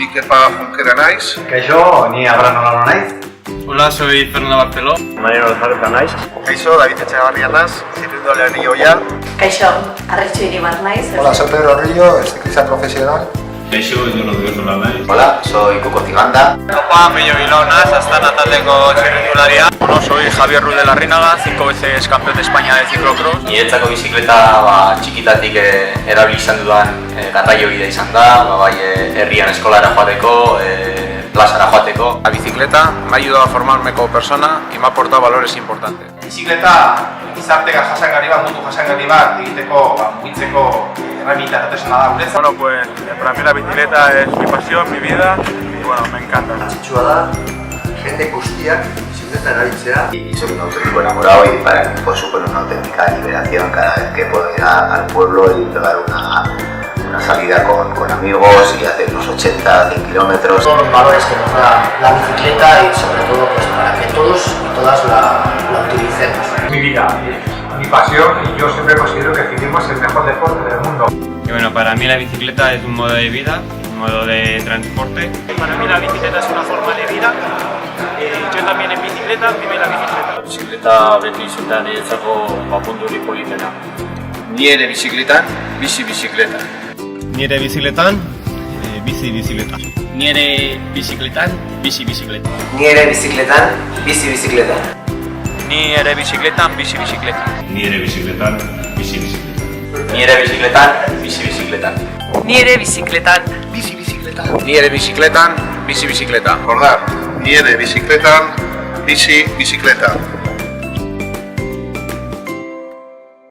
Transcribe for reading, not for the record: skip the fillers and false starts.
Ni Kepa Junquera naiz. Kaixo, ni Abraham Olano naiz. Hola, soy Fernando Barceló. Mariano González naiz. Kaixo, David Etxegarria naz, zirrindo Leonillo ya. Kaixo, Arretxo Iribar naiz. Hola, soy Pedro Rillo, es ciclista profesional. Kaixo, yo lo digo sola naiz. Hola, soy Cuco Ciganda. Juan Pillo Bilbao naz, Astana taldeko txirrindularia. Bueno, soy Javier Ruiz de la Rinaga, 5 veces campeón de España de ciclocross. Niretzako bizikleta txikitatik erabili izan dudan garraio bidea izan da, bai herrian eskolara joateko, plazara joateko. La bicicleta me ha ayudado a formarme como persona y me ha aportado valores importantes. Bizikleta gizarteka jasangarri bat, mundu jasangarri bat egiteko, mugitzeko herramienta tresna da guretzat. Bueno, pues para mí la bicicleta es mi pasión, mi vida y bueno, me encanta. Txitsua da, jende guztiak bizikleta erabiltzea. Y soy un auténtico enamorado y para mí pues supone una auténtica liberación cada vez que puedo ir al pueblo y pegar una salida con amigos y hacer unos 80, 100 kilómetros. Todos los valores que nos da la bicicleta y sobre todo pues para que todos y todas la utilicemos. Mi vida, mi pasión y yo siempre considero que el ciclismo es el mejor deporte del mundo. Y bueno, para mí la bicicleta es un modo de vida, un modo de transporte. Para mí la bicicleta es una forma de vida. Yo también en bicicleta, vive la bicicleta. Bicicleta beti izatea niretzako punturik politena. Nire bizikletan, bizi bizikleta. Nire bizikletan, bizi bizikleta. Nire bicicletan, bici bicicleta. Nire bizikletan, bizi bizikleta. Ni ere bicicletan, bici bicicleta. Nire bizikletan, bizi bizikleta. Nire bizikletan, bizi bizikletan. Nire bizikletan. Bizi bizikleta. Nire bizikletan, bizi bizikleta. Recordar, nire bizikletan, bizi bizikleta.